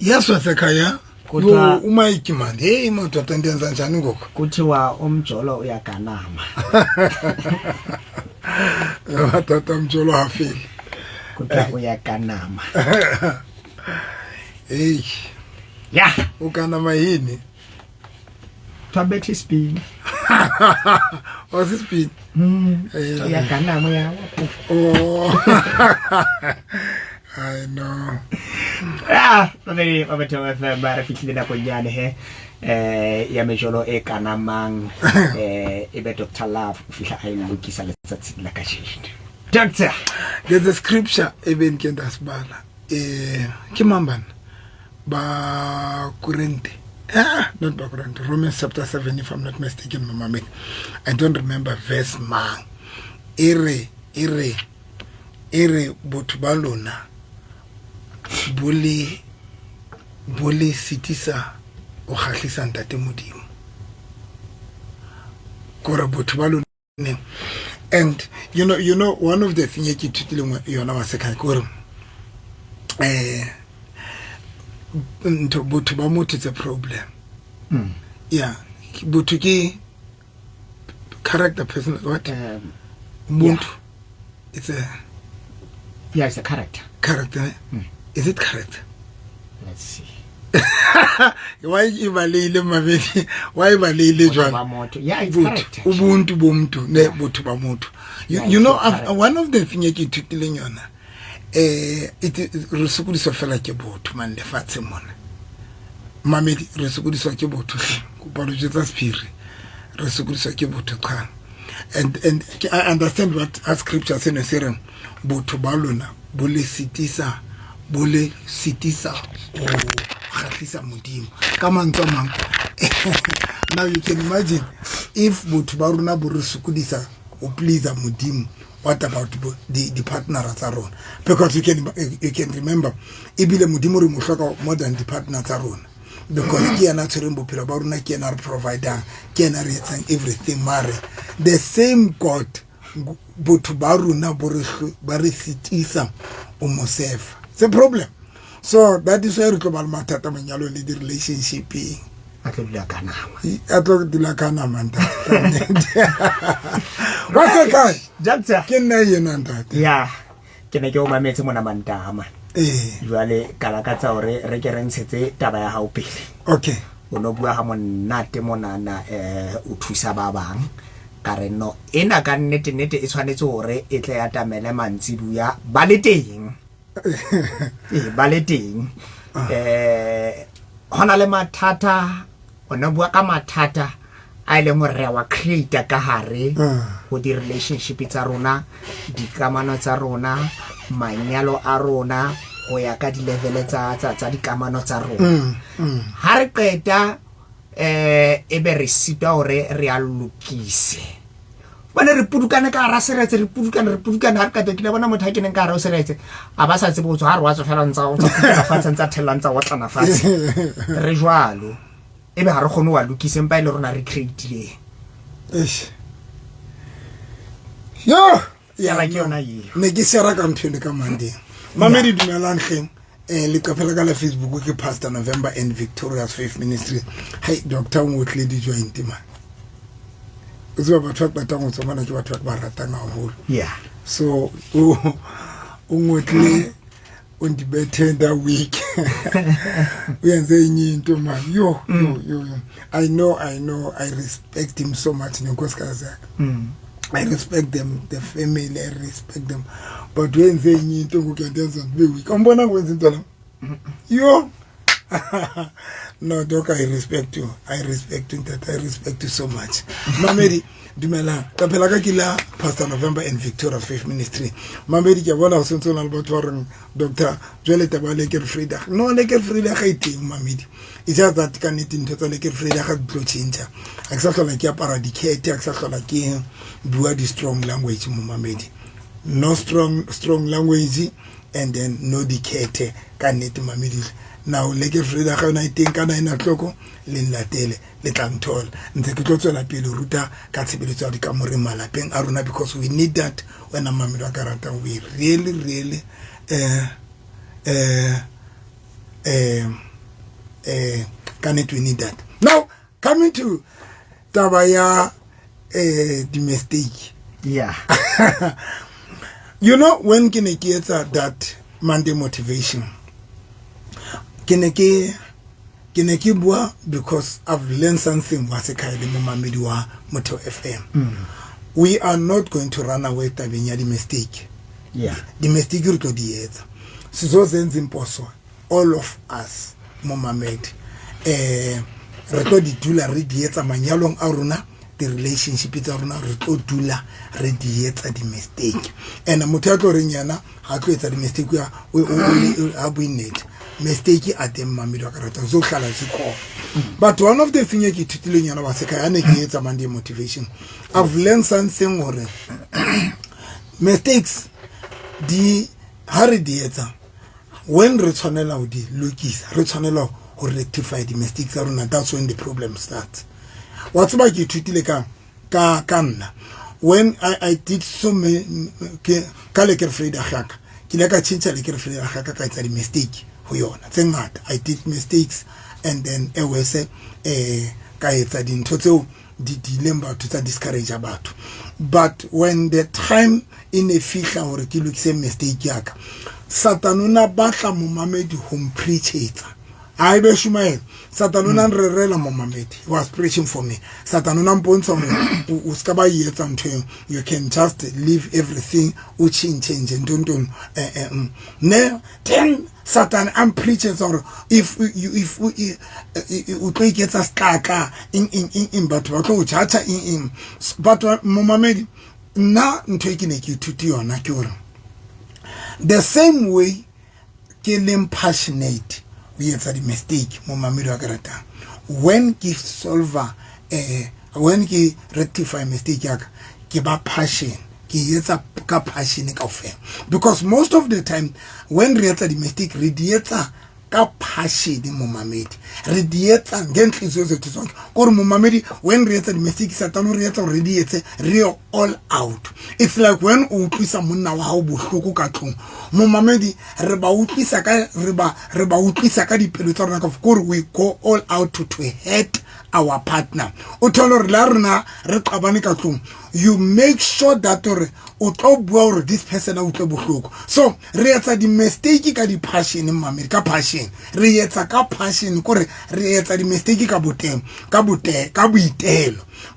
Yes, wasekhaya. Yo uMike man. Hey imoto tendenza njani ngoko? Kuthiwa umjolo uyaganama. Tata umjolo hafile. Kuthiwa uyaganama. Hey. Yeah. Uganama yini? Tabethi spin. What's this spin? Uyaganama yawo. Oh. I know. Very Novermber fikile na konyane he ya mejolo e kana mang ebe Dr. Love fihla a ilukisa letsatsi la kashishini. Doctor, there's a scripture even ke ndasibala ke mambana ba Korinte not ba Korinte, Romans chapter 7 if I'm not mistaken mama. I don't remember verse mang ere botho ba lona bole sitisa o khahlisa ntate modimo kora botho ba lona. And you know one of the things ke thutileng yona wa sekha kore botho ba motho is a problem. Yeah, botho ke character, person, what muntu it's a it's a character. Is it character? Let's see. Why ibalile mabedi? Why ibalile jwana? Yeah, it's character. Ubuntu bomntu ne botho ba motho. You know one of the things ke thutileng yona it re sokodiswa fela ke botho man le fatshe mona. Mamedi re sokodiswa ke botho go palo jetsa spirit. Re sokodiswa ke botho qha. And I understand what scripture says in sereng botho ba lona bole sitisa o khatlisa modimo ka mantswe mang. Now you can imagine if botho ba rona bo re sokodisa o please modimo, what about the partner tsa rona? Because you can remember ebile modimo re mo hloka more than the partner tsa rona, because ke yana tshwereng bophelo ba rona, ke yana re provider, ke yana re etsang everything. Mare the same God botho ba rona ba re sitisa o mo serve. It's a problem. So that is why re tlo ba le mathata manyalo le di relationship Atlo kanama. Atlo dila kanama nta. What's the guy? Doctor. Ke nna yena ntate. Yeah. Ke ne ke o mametse mona mantama. Jwale kala ka tsa hore re ke re ntshetse taba ya hao pele. Okay. O no bua ha monate mona na o thusa ba bang. Kare no ena ka nnete e tshwanetse hore e tle ya tamele mantsibuya ba le teng. Ba le teng. Hona le mathata, ona bua ka mathata a ile mo re wa create ka hare go di relationship tsa rona, di kamano tsa rona, manyalo a rona go ya ka di level tsa di kamano tsa rona. Ha re qeta e be re sitwa hore re a lokise. Bana re pudukana ka ra seretse, re pudukana ha ka tekile bona motho ha ke neng ka ra o seretse a ba sa tsebotso ha re wa tsofela ntsa o tsa fatsa ntsa thelantsha wa tlana fatse re jwalo ebe ha re khone wa lokise mpa ile rona re create yo ya la ke yona yi ne ke sera ka mthele ka mande mamedi dumelang hleng le kapela ka la Facebook ke Pastor Novermber and Victorious Faith Ministry. Hey Dr. Ngotle di joint man. It's about talk about things so many about talk about that now. Yeah. So Ngotle on the better that week. We are saying into man. Yo. I know. I respect him so much. I respect them, the family. I respect them. But when they need to go get them, be weak. I'm gonna go into them. Yo. No, Doc, I respect you. I respect you. That I respect you so much. Mamedi, dumela. Kapelaka kila Pastor Novermber and Victorious Faith Ministry. Mamedi ke bona so ntse na le batho ba Dr. Jwele tabale ke Frida. No le ke Frida ga iteng Mamedi. It's just that can it into le ke Frida ga tlo change. Aksa like ya paradikete, aksa like ke bua di strong language mo Mamedi. No strong language and then no dikete can it Mamedi. Now leke Frida ga na iteng kana ina tloko le nlatele le tantol ntse ke tlotso la pele ruta ka tshebeletso ya dikamore malapeng a rona, because we need that when a mamelo a karata. We really can it we need that. Now coming to tabaya the mistake. Yeah. You know, when can get that Monday motivation? Can bua because I've learned something was a kind of Mamidua Moto FM. We are not going to run away from the mistake. Yeah. The mistake to the earth. So it's impossible. All of us, Momamed, record the dula radiates manyalong aruna. The relationship is aruna dula radiates the mistake. And a mutato rinyana, how to the mistake we only have we need. Mistake at them mamido karata so kala call. But one of the things you titling yana waseka ane creates a Monday motivation. I've learned something or mistakes the hardiator when return out the lookies return or rectify the mistakes aruna, that's when the problem starts. What's about you titile ka when I did so many kaleke frida haka kileka chincha leke frida haka ka it's a mistake. I did mistakes and then I was a in total the dilemma to discourage about. But when the time in a future or a kilo same mistake yak Satanuna bata Muhammad home preach it. I be Shumael. Satanuna rela Muhammad. He was preaching for me. Satanuna pon some uskaba yet until you can just leave everything change and don't ne then Satan and preachers or if we take it as kaka in but chacha in but Muhammad na taking a to on a the same way killing passionate. We have the mistake, Mumamido Agarata. When he solve when he rectify mistake, give a passion, he has a passion of him. Because most of the time, when react the mistake, radiator ka passion the Mumamid. Radiator gently so to talk. Or Mumamid, when react the mistake, Satan radiator radiator real all out. It's like when Upisa Munna Wabu Kukatum. Mumamedi reba upisaka di peloton of course we go all out to hate our partner. Otolor larna rekabanika tum. You make sure that or this person out of so reata the mistake ka di passion in America passion. Reata ka passion kore reata the mistake ka buitelo.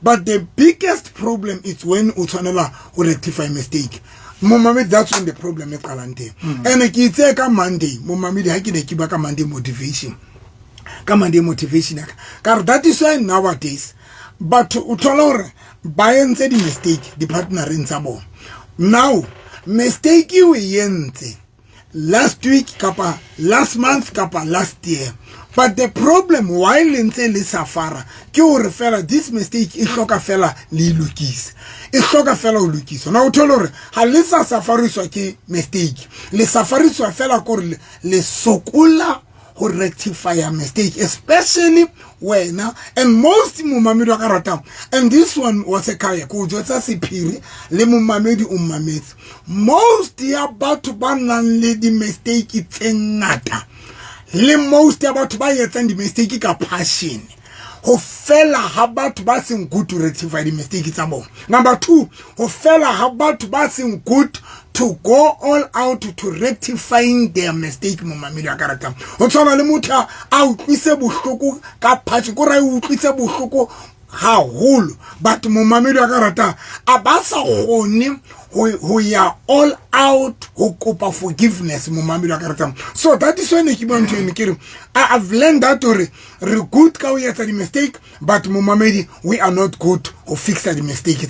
But the biggest problem is when utonela or rectify mistake. Mumamid, that's when the problem is kalante. And I take a Monday, Mumamid, I can keep a Monday motivation. Monday motivation. Because that is why nowadays, but utolor, buy and say the mistake, the partner in Sabo. Now, mistake you yente. Last week, kappa, last month, kappa, last year. But the problem, while in say Safara, you refer this mistake is not a fella li lukis. It's not a fellow lukis. So now tell her, Halisa Safari so mistake. Le Safari so a fella called le Sokula who rectify a mistake, especially when and most Mumamido Karata. And this one was a kaya who just a sipiri, le Mumamidi Umamet. Most about to ban lady mistake it's a nata. Le most about to buy a the mistake ka passion. Who fella about passing good to rectify the mistake it's about. Number two, who fella about passing good to go all out to rectifying their mistake Mumamida Karata. Otona lemuta out pisebu shoko ka passion ko rai pisebu shoko ha whole but Mumamida Karata abasa honi who are all out who copa forgiveness Mumamida Karata. So that is when I have learned that good ka we the mistake, but Mumamedi we are not good who fix the mistake.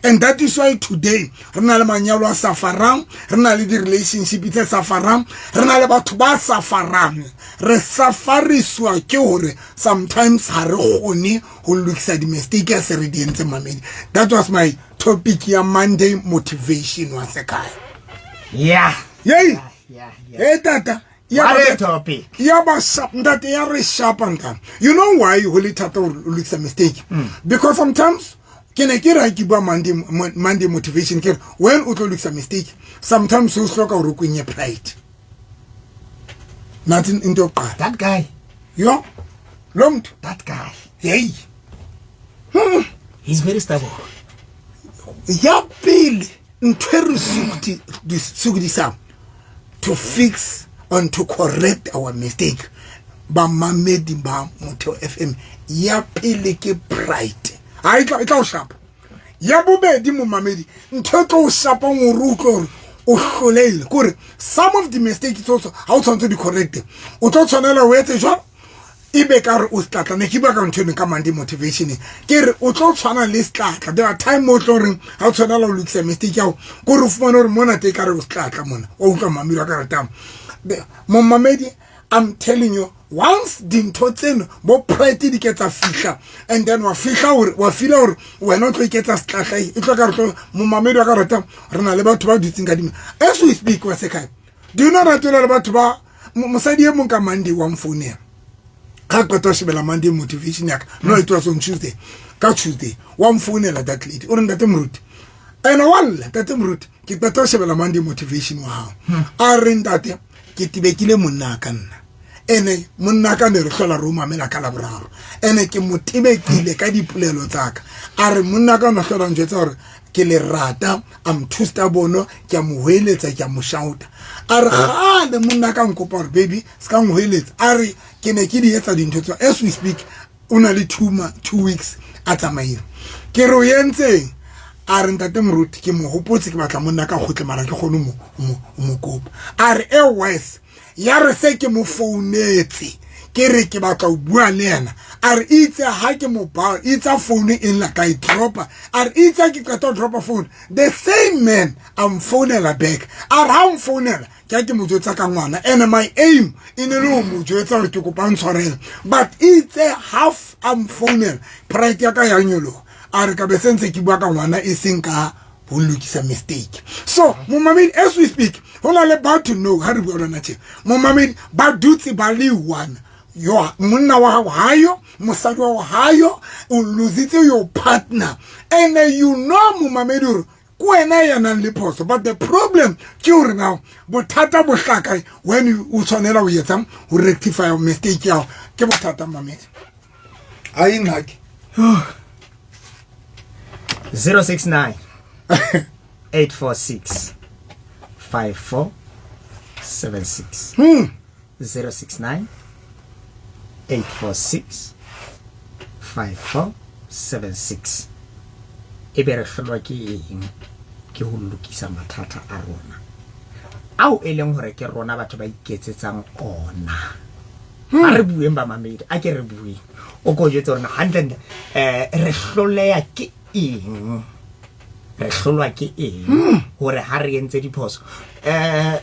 And that is why today Renal Manyalo Safaram, Renal the relationship is Safaram, Renal Batuba Safaram, Resafari Swakure, sometimes Haroni who looks at the mistake as a radiant Mamedi. That was my topic here, Monday motivation was a guy. Yeah. Yeah. Hey, tata. What a topic. Yeah, but that they are sharp and time. You know why Holy Tata looks a mistake? Because sometimes can I get a Monday motivation when Uto looks a mistake? Sometimes so stroke or in your pride. Nothing into that guy. Yo, long That guy. hey. He's very stubborn. Ya pele ntwe re sukudisa to fix and to correct our mistake ba mamedi ba Motheo FM ya pele ke pride ha itla o shapa ya bobedi mo mamedi ntwe tlo shapa ngorutlo o hlolele kore some of the mistakes also how to be corrected o tlo tshwanela o etse jwa ibe ka re o stata ne ke ba ka ntshone ka mandi motivation ke re o tlo tshwana le stata there are time mo tlo reng ha o tshwana la o lokisa mistake ya go re fumana re mona te ka re o stata mona o utlwa mamelo ka re tama mo mamedi I'm telling you once dintho tseno bo pride di ketsa fihla and then wa fihla hore wa feel hore wena o tlo ketsa stata e tlo ka re tlo mo mamedi ka re tama re na le batho ba ditseng ka dimo as we speak wa se kai do you know that le batho ba mosadi e mong ka mandi wa mfone ka qeta shebela Monday motivation yaka no it was on Tuesday ka Tuesday wa mfonela that lady o re ndate mruti ena walla tate mruti ke qeta shebela Monday motivation wa hao a re ndate ke tibekile monna ka nna ene monna ka ne re hlola Roma mela ka la boraro ene ke motibekile ka dipolelo tsaka a re monna ka no hlola ntjhetsa hore ke le rata am too stubborn ke a mo hweletsa ke a mo shouta a re gale monna ka nkopa hore baby ska mo hweletsa a re ke ne ke di etsa dintho tsa as we speak una le 2 weeks a tsamaile ke re o yentseng a re ntate mruti ke mo hopotse ke batla monna ka gotle mara ke gone mo kopa a re e wes ya re se ke mo founetse ke re ke batla o bua le yena a re itse ha ke mo ba itse phone in la ka I dropa a re itse ke ka drop phone the same man I'm phonela back a re ha mphonela ke mo jotsa ka ngwana and my aim in no mo jotsa re ke kopa ntshwarela but it's half I'm phonela pride ya ka ya nyolo a re ka be sense ke bua ka ngwana e seng ka ho lokisa mistake so mo mamedi as we speak hola le about to know ha re bua rona tse mo mamedi ba dutse ba le one yo monna wa hao hayo mosadi wa hayo o lositse your partner and you know mo mamedi kwena yana le phoso but the problem ke hore now bothata bo hlaka when you tshwanela o yetsa o rectify your mistake ya ke bothata mamedi a ingaki 069 846 5476 069 846 5476 ebe re hlolwa ke eng ke ho lokisa mathata a rona ao e leng hore ke rona batho ba iketsetsang ona a re bueng ba mamedi a ke re bueng o go jetse rona hantle re hloleya ke eng re hlolwa ke eng hore ha re entse diphoso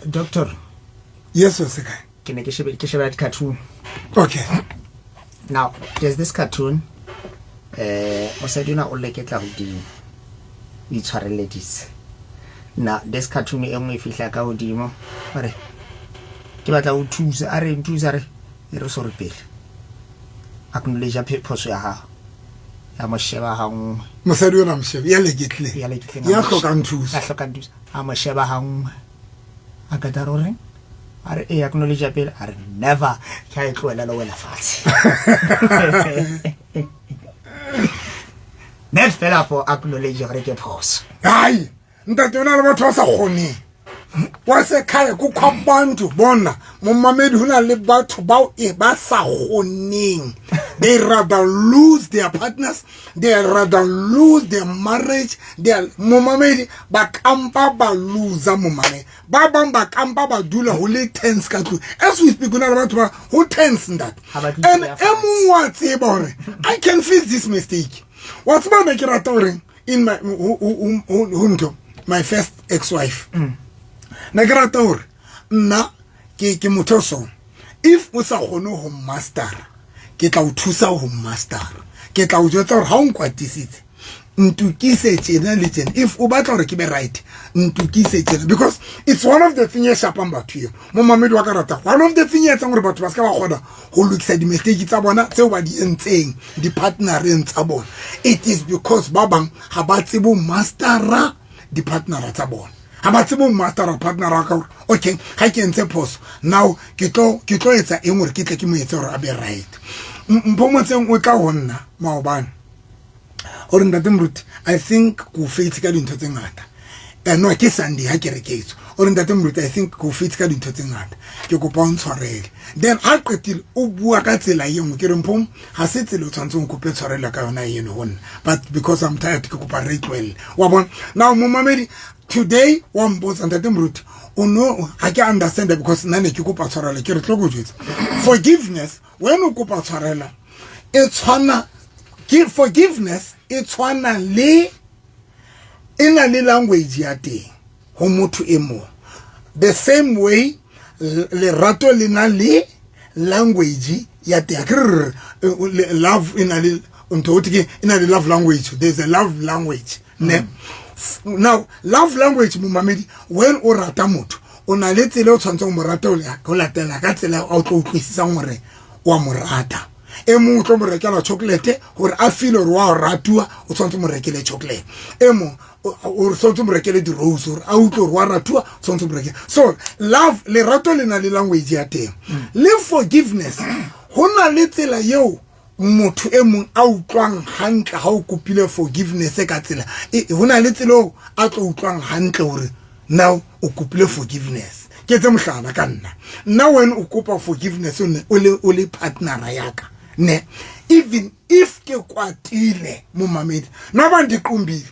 doctor yes o se kae ke ne ke sheba cartoon okay now there's this cartoon o sa dina o leketla hodimo o itshwareleditse na this cartoon e nngwe fihla ka hodimo are ke batla o thusa are nthusa re re sorry pele acknowledge phoso ya ha ya mosheba ha nngwe mosadi ona mosheba ya leketle ya hloka nthusa a mosheba ha nngwe a ka darore are e acknowledge pele are never ka e tloela lo wela fatshe net fela for acknowledge re ke phoso hayi ntate ona le batho ba sa kgone wa se khaya ku kwabantu bona mo mamedi hona le batho ba e ba sa kgoneng they rather lose their partners they rather lose their marriage they mo mamedi ba kampa ba lose mo mamedi ba bang ba kampa ba dula ho le tense ka tu as we speak hona le batho ba who tense that and emong wa tseba hore I can fix this mistake what's my make rata hore in my my first ex-wife na ke rata hore nna ke mothoso if o sa gone ho master ke tla o thusa ho master ke tla o jwetsa hore ha o nkwatisitse ntukise tjena le tjena if o batla hore ke be right ntukise tjena because it's one of the things shapang batho yo mo mamedi wa ka rata one of the things etsang hore batho ba ska ba kgona ho lokisa di mistake tsa bona tseo ba di entseng di partnereng tsa bona it is because ba bang ha ba tsebo mastera di partnera tsa bona ha ba tsebo master wa partner wa ka okay ha ke ntse phoso now ke tlo etsa eng gore ke tle ke mo etse gore a be right mpomotseng o tla honna maobane or ntate Mruti I think go fit ka dintho tse ngata no ke Sunday ha ke re ke etso or ntate Mruti I think go fit ka dintho tse ngata ke kopa o ntshwarele then ha qetile o bua ka tsela e nngwe ke re mpom ha se tsela o tshwantse o kope tshwarela ka yona eno honna but because I'm tired ke kopa rate well wa bona now momamedi today one boss and ntate Mruti no I can understand that because nane ke kopa tshwarela ke re tlo go jwetsa forgiveness when o kopa tshwarela it's hona forgiveness it's hona le ina le language ya teng ho motho e mo the same way le rato le na le language ya teng love ina le ntotike ina le love language there's a love language now love language momamedi when o rata motho o na le tsela o tshwantseng mo rata o latela ka tsela o tlo utlwisisa ngore wa mo rata e mo tlo mo rekela chocolate gore a feel gore wa ratua o tshwantse mo rekele chocolate e mo o tshwantse mo rekele di rose gore a utlwe gore wa ratua tshwantse mo rekele so love le rato le na le language ya teng le forgiveness ho na le tsela yeo motho e mong a utlwang hantle ha o kopile forgiveness ka tsela ho na le tsela a tlo utlwang hantle gore now o kopile forgiveness ke tse mohlala ka nna when o kopa forgiveness o le partner yaka ne even if ke kwatile momamedi na ba ndiqumbile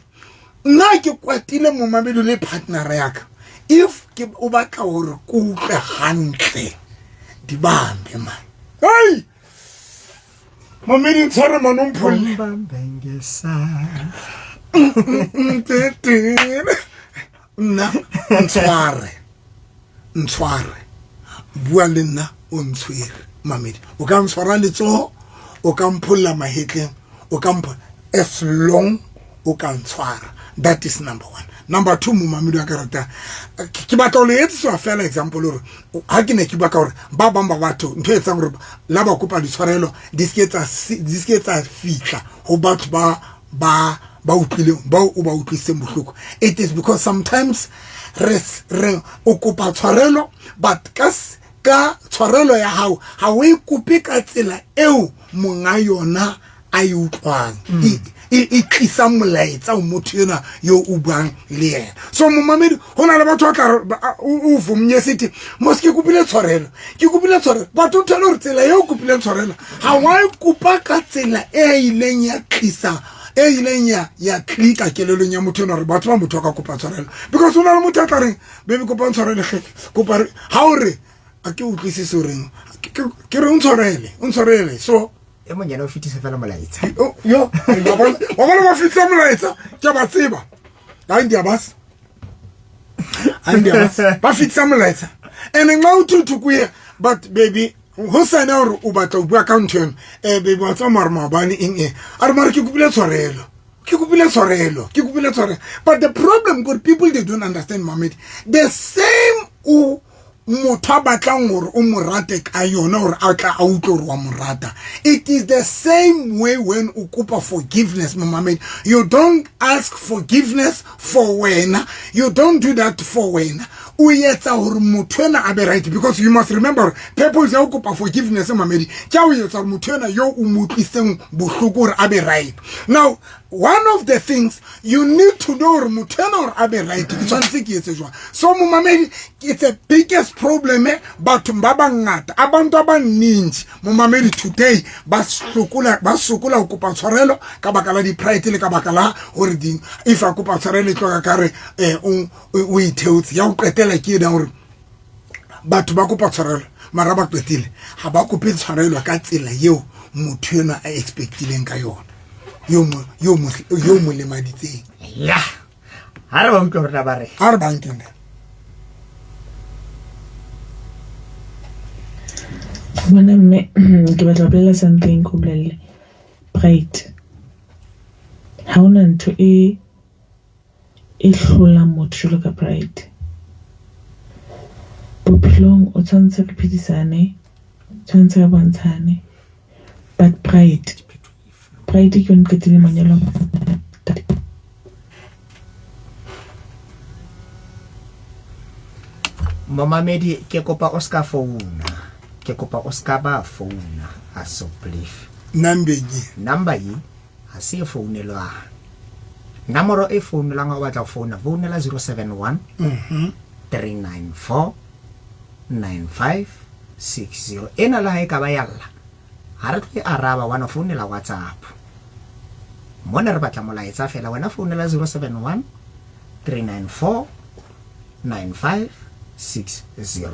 nna ke kwatile momamedi le partner yaka if ke o batla gore ko utlwe hantle di bambe man hey momedi ntshware manompholle nna ntshware bua le nna o ntshwere mamedi o ka ntshwara letsoho o ka mpholla mahetleng o ka mpha as long o ka ntshwara that is number 1 number 2 momamedi wa karata ke batla o le etswa fela example gore ha ke ne ke bua ka gore ba bamba batho ntho etsa gore la ba kopa ditshwarelo di sketsa fitla ho batho ba utlwileng ba o ba utlwiseng bohloko it is because sometimes re o kopa tshwarelo but ka tshwarelo ya hao ha o ikope ka tsela eo monga yona a e utlwang e tlisa molaetsa o motho yena yo o buang le yena so momamedi hona le batho tla o vumnyesiti moske kupile tshwarelo ke kupile tshwarelo batho tshelo re tsela yo kupile tshwarelo ha wa ikopa ka tsela e ileng ya tlisa e ileng ya klika kelelong ya motho yena re batho ba motho ka kopa tshwarelo because hona le motho tla reng baby kopa tshwarelo kopa ha o re a ke utlwisise reng ke re untshwarele so e monyana o fitisa fela molaetsa yo wa bona ba fitisa molaetsa ke ba tseba ha ndi abas ba fitisa molaetsa ene nga o tutu kuye but baby ho sana hore o batla o bua ka ntho yona baby wa tsa marma bane eng a re mara ke kupile tshwarelo but the problem good people they don't understand Mohammed the same o motho a batlang gore o morate ka yona gore a tla a utlwe gore wa morata it is the same way when o kopa forgiveness Mohammed you don't ask forgiveness for wena you don't do that for wena o yetsa gore motho ena a be right because you must remember purpose ya o kopa forgiveness Mohammed tja o yetsa gore motho ena yo o motliseng bohloko gore a be right now one of the things you need to know gore motho ena gore a be right ke tshwanetse ke etse jwa so Mohammed it's the biggest problem batho ba bangata abantu abaningi Mohammed today ba sokola go kopa tshwarelo ka bakala di pride le ka bakala gore di if a kopa tshwarelo tloga kare o itheotse ya o qetela ke ena gore batho ba kopa tshwarelo mara ba qetile ha ba kope tshwarelo ka tsela yeo motho ena a expectileng ka yona yo mo le maditseng ya ha re ba utlwa re ba re ha re ba ntende Bona mme ke batla bolela something go bolelle pride ha ona ntho e hlola motho jalo ka pride bophelong o tshwanetse re phedisane tshwanetse re bontshane but pride ke yone ke tsile manyalo Momamedi ke kopa Oscar phone. Ke kopa Oscar ba phone a so brief. Number yi a se phone lwa. Namoro e phone la nga o batla phone phone la 071 394 9560 ena la e ka ba yalla ha re tlo araba wana phone la WhatsApp mona re batla molaetsa fela wena phone la 071 394 9560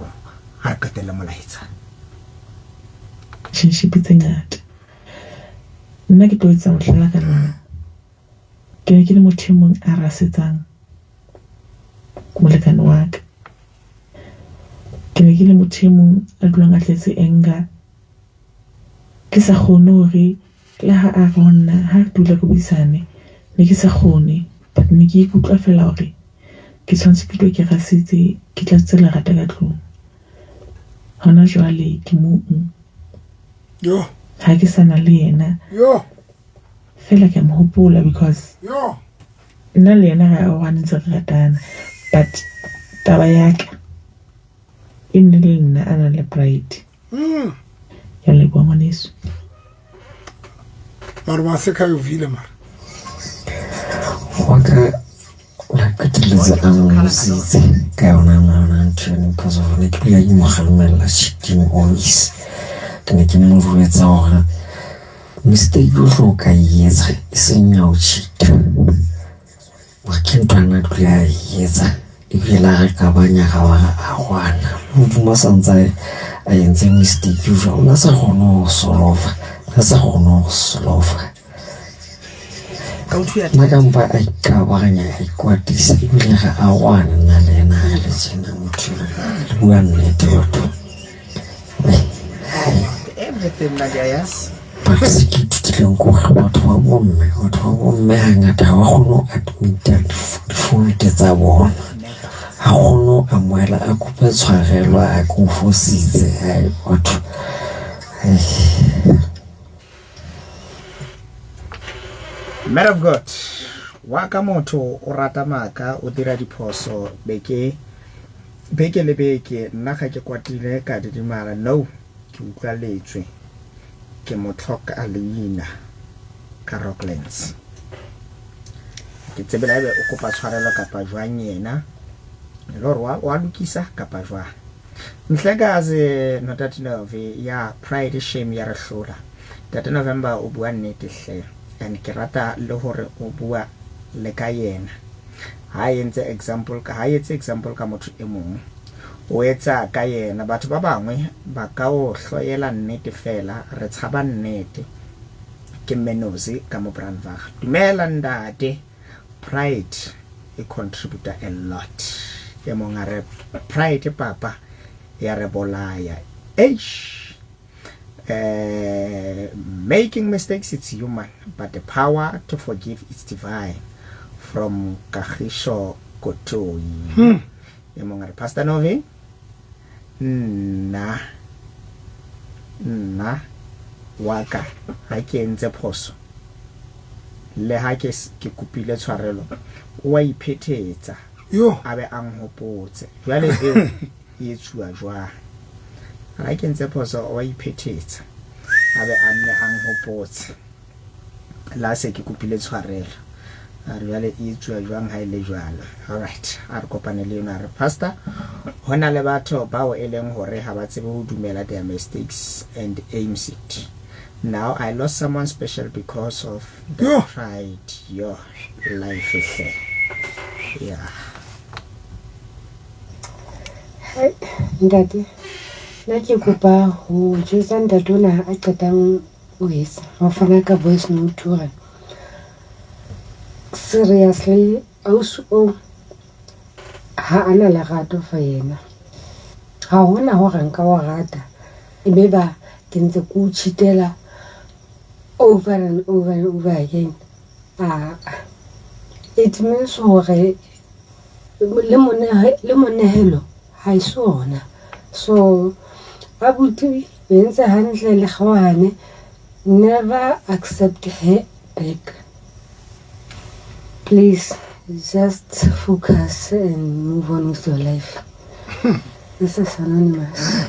ha ka tela molaetsa relationship tse ngata nna ke tlo etsa mohlala ka lona ke ne ke le motho mong a rasetsang molekane wa ka ke ne ke le motho mong a dulang a tletse enga ke sa kgone hore le ha a rona ha dula go buisane ne ke sa kgone but ne ke ikutlwa fela hore ke tshwantse ke tlo ke rasitse ke tla tsela rata ka tlung hona jwale ke mo yo ha ke sana le yena yo fela ke mo hopola because yo nna le yena ga o ntse re ratana but taba ya ka e nne le nna a na le pride ya le bua ngwaneso mara maseka yo vile mara waka la katiliza anguzize kaona na ntweni because of like pila yi mohamela chicken always tene ke mo ruetsa hore mistake o hloka yetsa isenya o chita wa kentwana tla yetsa ibila re ka banya ga wa agwana motho mo santsa a yentse mistake jo ona sa gono solova sa gono solova makampa a ikabaganya a ikwatisa ebile ga a gwana nna le ena ga le tsena motho le bua nnete batho everything like yes but se ke tutileng ko ga batho ba bomme ga ngata ga wa kgone go admita difolute tsa bona ga kgone a moela a kope tshwarelo a ko fositse batho Man of God, waka motho o rata maka o dira diphoso beke le beke nna ga ke kwatile ka didimara no ke utlwa letswe ke motlhoka a leina ka Rocklands ke tsebela ebe o kopa tshwarelo kapa jwang yena loro wa lukisa kapa jwa nhlekaze no tatinove ya pride shame ya rehlola tata November o bua nnete hle and ke rata le hore o bua le ka yena ha yentse example ka motho e mong o etsa ka yena batho ba bangwe ba ka o hloyela nnete fela re tshaba nnete ke menozi ka mo brandvag dumela ndate pride e contributor a lot e monga re pride papa ya re bolaya making mistakes it's human but the power to forgive is divine from Kahisho Kotoi Emonga Pastor Novi na waka ha ke entse phoso le ha ke kupile tshwarelo wa iphethetsa yo abe anghopotse jwale e tsua jwa ha ke entse phoso wa iphethetsa abe anghopotse la se ke kupile tshwarelo jwale e tsua jwang ha ile jwalo all right a re kopane le yona re pastor hona le batho bao eleng hore ha ba tsebe ho dumela their mistakes and aims it. Now I lost someone special because of the pride your life is there. Yeah. Hai ndati nake kopa ho jesa ndatona a qetang o isa ho fana ka voice note hore seriously also ha ana la gato fa yena ha hona ho ranka wa rata ebe ba ke ntse ku chitela over and over again it means hore le monehelo ha isona so abuti benza hantle le khawane never accept her back. Please just focus and move on with your life. This is anonymous.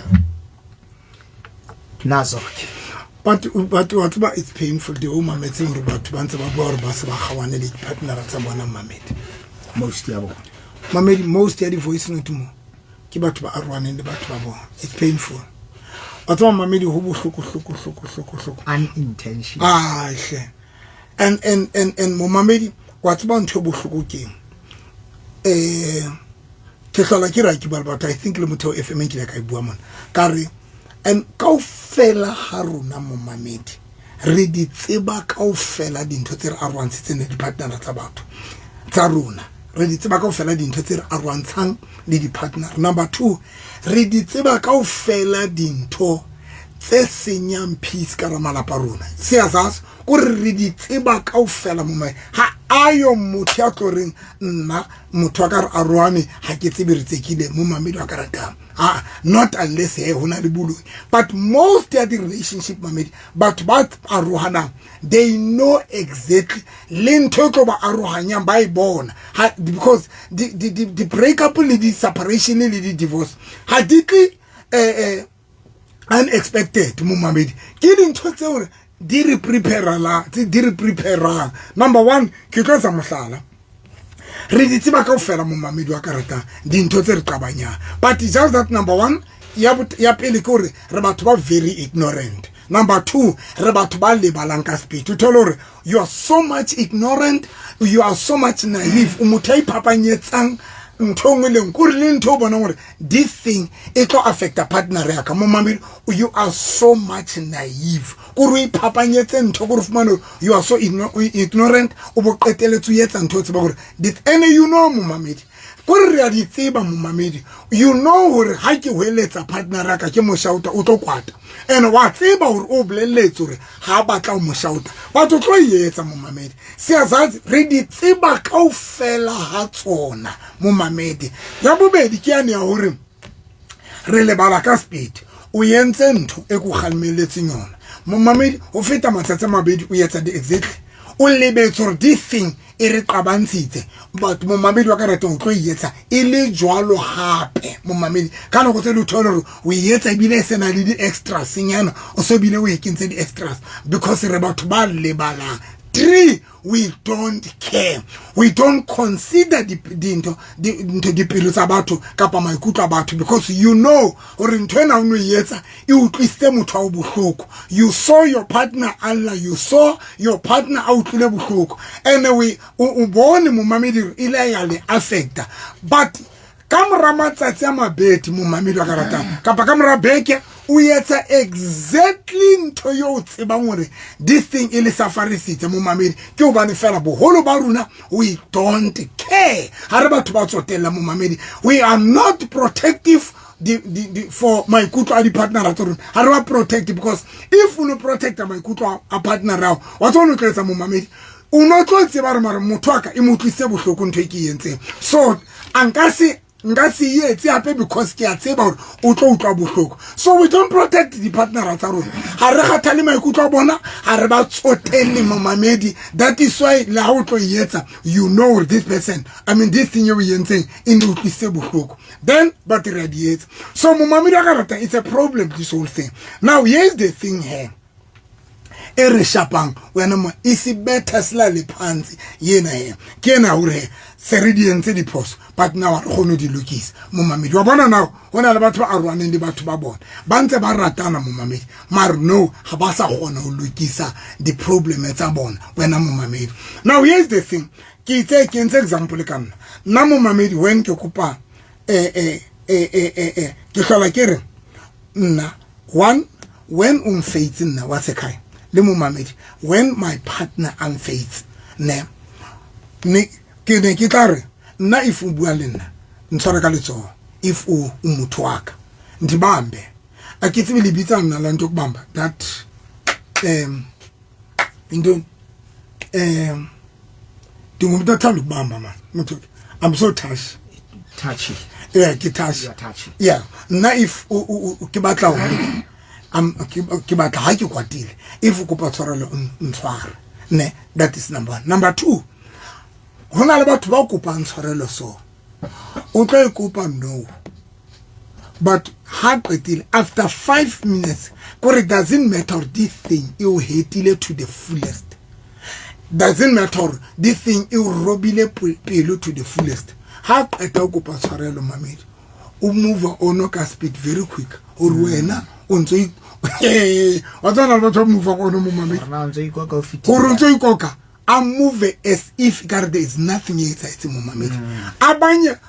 Nazok. But what about it's painful the woman meeting about to answer about Basabahawane partner at someone Mamed. Most yabo. Mamed most the voice no to mo. Kibatu Arwan in the Batabo. It's painful. But one Mamed who Unintentional. Ah, and Mamedi, what's about Tobu game? Kesalakira Kibal, but I think Lemuto if I make like a woman. Carry. And kaufela haruna mo mamedi re di tseba kaufela dintho tse re arwantshitseng le di-partner tsa batho tsa rona re di tseba kaufela dintho tse re arwantshang le di-partner. Number 2, re di tseba kaufela dintho tse senyang peace ka ra malapa rona. Seasas o re di tseba kaufela mo mai ha ayo motho a tloreng nna motho a ka re arwane ha ke tsebe re tsekile mo mamedi wa karata. Not unless hona le bulu. But most of the relationship mamedi but arohana they know exactly lentoko ba arohanya ba ibona because the breakup le the separation le the divorce had it unexpected mo mamedi ke dintho tse di re prepare. Number 1 ke tlo tsa mohlala re di tseba kaofela mo mamedi wa karata dintho tse re qabanya but just that number 1 ya pele ke re batho ba very ignorant. Number 2 re batho ba lebalang ka speed to tell her you are so much ignorant, you are so much naive umotho ipapanyetsang ntho le nkuri le ntho bona gore this thing it go affect a partner ya ka mo mamedi. You are so much naive gore ipapanyetse ntho gore fumano you are so ignorant o bo qeteletso yetsa ntho tse ba gore did any you know mo mamedi gore re a di tseba mo mamedi you know gore ha ke hweletsa partner ya ka ke mo shouta o tlo kwata and wa tseba gore o boleletse gore ha batla mo shouta ba tlo yetsa mo mamedi. Seazazi re di tseba kaofela ha tsona mo mamedi. Ya bobedi ke ane ya gore re le bala ka speed o yentse ntho e go kgalmeletseng yona mo mamedi o feta matsatsi mabedi o yetsa di exactly o lebetse gore this thing e re qabantshitse but mo mamedi wa karata o tlo yetsa e le jwalo hape mo mamedi ka no go tse le tholo o yetsa bile sena le di extras senyana o so bile o ekentse di extras because re batho ba lebala. 3, we don't care. We don't consider the pelo tsa batho kapa maikutlo a batho because you know or ntwena o no yetsa e utlwise motho a bohloko. You saw your partner Allah, you saw your partner a utlwile bohloko and we o bone mo mamedi ile ya le affecta but kamora matsatsi a mabedi mo mamedi wa karata kapa kamora beke o yetsa exactly ntho yo tsebang gore this thing ile safarisitse mo mamedi ke o bane fela boholo ba runa we don't care ha re batho ba tsotella mo mamedi we are not protective for my kuto a di partner a tsona ha re ba protect because if you no protect my kuto a partner rao wa tsona tletsa mo mamedi o no tlo tseba re mara motho aka e motlise bohloko ntho e ke yentse so ngasi yetsi hape because ke a tseba hore o tlo utlwa bohloko so we don't protect the partner tsa rona ha re kgathale maikutlo a bona ha re ba tsotelle mamamedi. That is why la ho tlo yetsa you know this person this thing you yentseng in the utlwise bohloko then but radiates so mamamedi a karata it's a problem this whole thing. Now here's the thing here e re shapang wena mo isi better slali phansi yena he kena hore seridientse di phoso but now re gone di lokisa mo mamedi wa bona now hona le batho ba arwaneng di batho ba bona ba ntse ba ratana mo mamedi mar no ha ba sa gona ho lokisa di problem tsa bona wena mo mamedi. Now here's the thing ke take an example ka nna mo mamedi when ke kopa ke hlola ke re nna one when faith nna wa se kai le mo mamedi when my partner unfaith ne ke ne ke tare nna if o bua le nna ntshware ka letsoho if o motho waka ndibambe akitse le bitsa nna la nto kubamba that into dingumta thalu kubamba man motho I'm so touched touchy yeah ke touch yeah nna if ke batla ho ke batla ha ke kwatile if o kopa tshwarelo ntshware ne that is number 1. Number 2 hona le batho ba kopa ntshwarelo so o tla ikopa no but after 5 minutes, it doesn't matter this thing, you hate it to the fullest. Doesn't matter this thing, you robile pelo to the fullest. How I talk about Sorello Mamid. U move on ka speed very quick. Or wena, unzo I don't know what move on Mamid. I move as if there is nothing inside Mamid. Abanya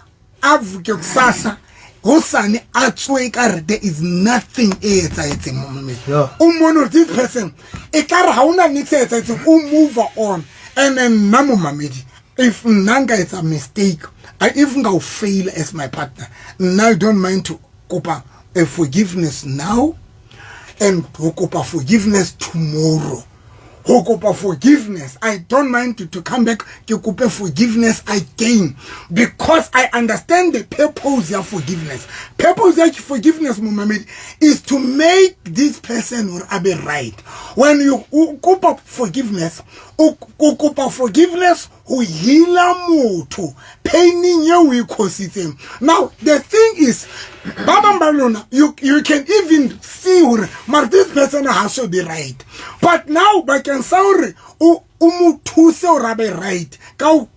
Avuk Sasa. Hosani atwe there is nothing inside Mamid. Umono this person. E kar hauna nixe move on. And then Namu Mamid. If Nanga is a mistake, I even go fail as my partner. Now I don't mind to copa a forgiveness now and copa forgiveness tomorrow. Hokopa forgiveness. I don't mind to come back to copa forgiveness again because I understand the purpose of forgiveness. Purpose of forgiveness, Muhammad, is to make this person or be right. When you copa forgiveness, uhila mutu painting you will cause it. Now the thing is, Baba Balona, you can even see where this person has to be right. But now by can sorry umutuse or be right. Go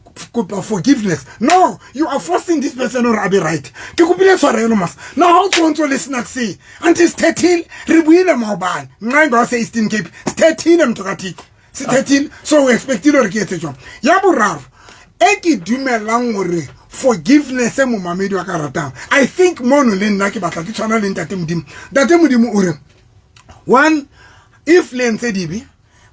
forgiveness. No, you are forcing this person or be right. Now how to listen and see until 13 rebuild mobile. Nine say Eastern Cape 13 to Katik. 13, so we expect it or get a job. Yaburar, Eki Dume forgiveness, I think Monolin Nakibaka channel in that mudim. One, if Len said Dibi,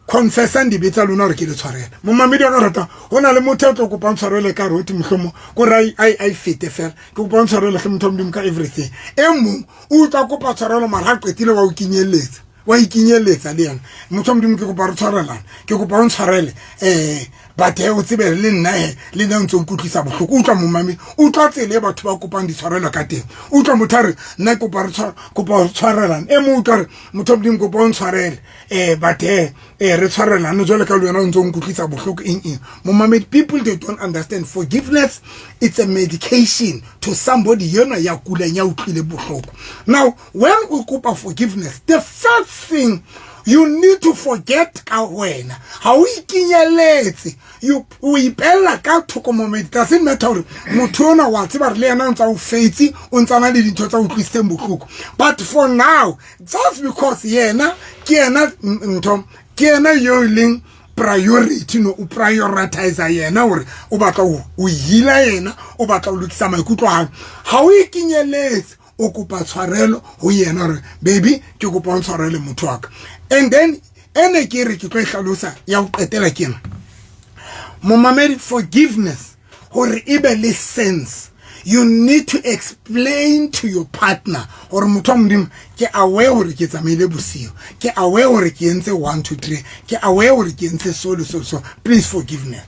confess and debate Lunar Kidsorry. Mamamido Rata, when I motel to Copansarella Carotim Homo, or I fit a fair, Copansarella Tomdumka everything. Emu, Uta Copasarolo Marhaketilo Kinyelis. Why Kinyelis alien? Mutomdum Copansarella, Copansarella, but I would say Lin Linan to Kutisab, Uta Mumami, Uta Labor to occupy the Sorella Cate, Uta Mutar, Naco Sarelan, Emutar, Mutomdim Copon Sarel, but Resarel and Zolaka Zon Kutisab in Mumamid. People they don't understand forgiveness, it's a medication to somebody Yona Yakula Yaukile. Now, when we cope forgiveness, the first thing you need to forget when how we kinyeletse we bella ka thoko moment doesn't matter mutona wa tseba le yana ntsa o faitsi o ntsana le dintho tsa o twiste mokhuko. But for now, just because yena ke yena ntom ke yena yo leng priority no o prioritize yena hore o batla o hila yena o batla o lokisa maikutlo a how we kinyeletse o kopa tshwarelo ho yena re baby ke kopa tshwarelo motho waka. And then ene ke re ke tlo hlalosa ya o qetela kena momamedi forgiveness hore ibe le sense. You need to explain to your partner or motho modimo ke aware hore ke tsamaile bosio, ke aware hore ke entse 1 2 3, ke aware hore ke entse so please forgive me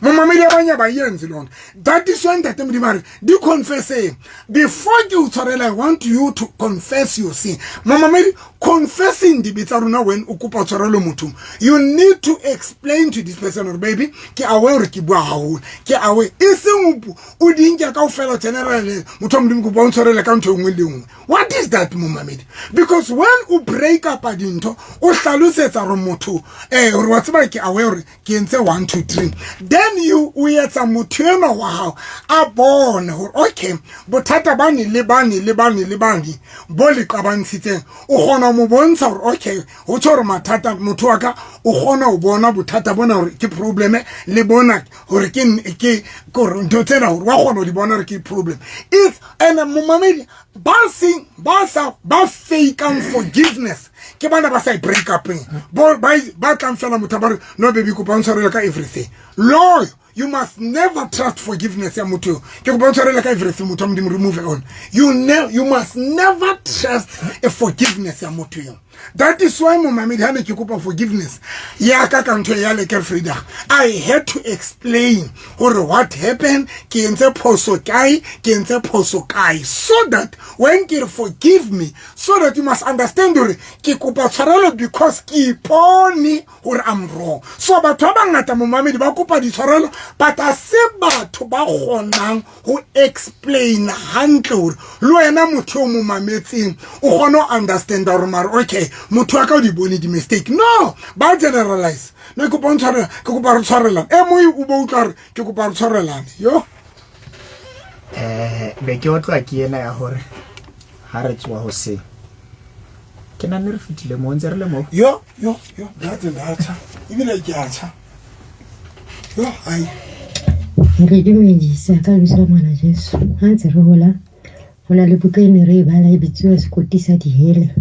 momamedi abanya ba yenze lona. That is when that modimo do confess before you tshwarela. I want you to confess your sin. Momamedi confessing the bitaruna when ukupa tshwarelo motho, you need to explain to this person or baby ke aware ke bua haholo, ke aware iseng o dinka ka o fela generally motho modimo go bontshwarela ka ntho engwe le engwe. What is that, Muhammad? Because when you break up a dinto, o hlalosetsa re motho re wa tseba ke aware ke entse 1 2 3, then you etsa motho ena wa hao a bone hore okay bothata bane le bane bo le qabantshitseng o gona mo bontsha hore okay ho tshware mathata motho wa ka o gona o bona bothata bona hore ke problem le bona hore ke ntho tsena hore wa gona di bona hore ke problem. If and Muhammad ba fake forgiveness ke bana ba say break up ba tla mfela motho no baby ko bontshwarela ka everything. Lord, you must never trust forgiveness ya motho ke go bontshwarela ka everything motho modimo remove on. You must never trust a forgiveness ya motho. That is why Muhammad hane ke kopa forgiveness ya ka kanto ya le ke Frida I had to explain or what happened ke entse phoso kai so that when you forgive me so that you must understand or ke kopa tshwarelo because ke ipone or I'm wrong so batho ba ngata mo mamedi ba kopa ditshwarelo but a se batho ba gonang ho explain hantle lo wena motho mo mametseng o gona understand or mar okay motho ka di bone di mistake no ba generalize no ke kopa tshwarela mo o bo utlwa ke kopa tshwarelana yo be ke otlwa ke ena ya hore ha re tswa ho se ke na ne re fitile mo ntse re le mo yo that's ibile ke acha yo ai re dumedisa ka lebitso la ngwana Jesu ha ntse re hola hona le buka ene re bala e bitsiwa sekotisa dihele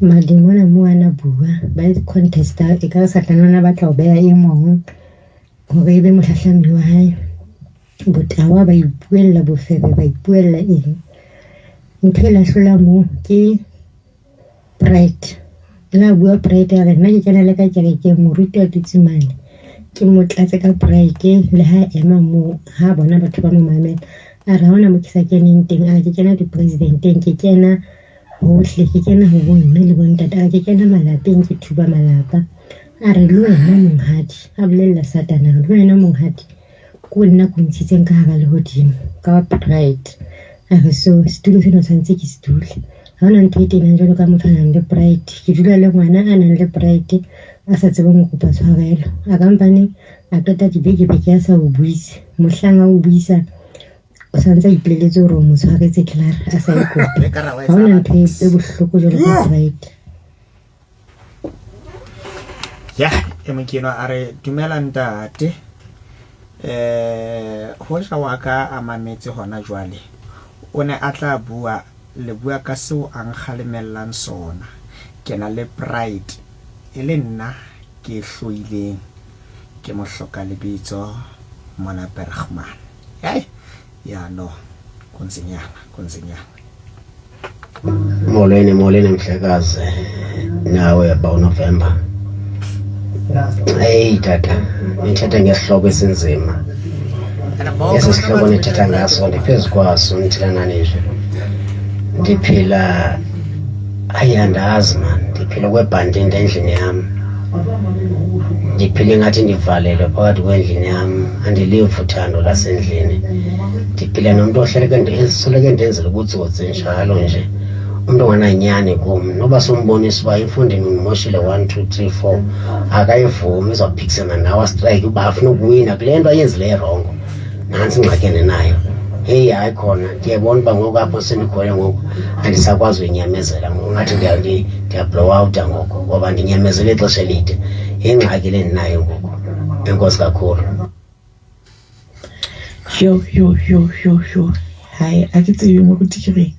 madimona mo ana bua ba contesta e ka sa tlana ba tla o beya e mong hore be mohlahlami wa hae botawa ba ipuella bofebe ba ipuella eng ntho la hlola mo ke pride la bua pride ya nna ke kana le ka ke moruti a tutsimane ke motlatse ka pride le ha ema mo ha bona batho ba mo mamela a ra hona mo ke sa keneng teng a ke kena di presidenteng ke kena hohle ke kena ho bona le bontata a ke kena malapeng ke thuba malapa a re lo wena monghadi a bolella satana lo wena monghadi ko nna ko ntshitseng ka hara le hodimo ka pride a re so studio seno santse ke stule ha hona ntho e teng jalo ka motho a nang le pride ke dula le ngwana a nang le pride a sa tsebe mo kopa tshwarelo a kampane a qeta dibeke a sa o buise mohlanga o buisa o santse ipoleletse hore o mo tshwaretse Clara a sa ikope ha hona ntho e bohloko jalo ka pride ya emokeno a re dumela ntate ho tla wa ka a mametse hona jwale o ne a tla bua le bua ka seo a nkgalemellang sona ke na le pride e le nna ke hloileng ke mo hloka lebitso mona Bergman ya no konsenyana molweni mhlekazi nawe ba November hey tata ngithetha ngesihloko esinzima esi sihloko nithetha ngaso ndiphezu kwaso nithela nani nje ndiphila ayandazi man ndiphila kwebhandini endlini yami ndiphila ngathi ndivalelwe phakathi kwendlini yami andilive uthando lasendlini ndiphila nomuntu ohleleke ndenzela ubutsotsi njalo nje umuntu ongananyani kum noba sombonisa uba imfundini unimoshile 1 2 3 4 akayivumi izawuphikisana nawe strike uba afuna ukuwina kule nto ayenzileyo rongo nantsi ingxakene nayo hey hayi khona ndiyabona uba ngoku apho sendikhwele ngoku andisakwazi uyinyamezela ngathi ndiyablow out ngoku ngoba ndinyamezele ixesha elide ingxaki le ndinayo ngoku enkosi kakhulu yo hayi a ke tsebe mo go tikere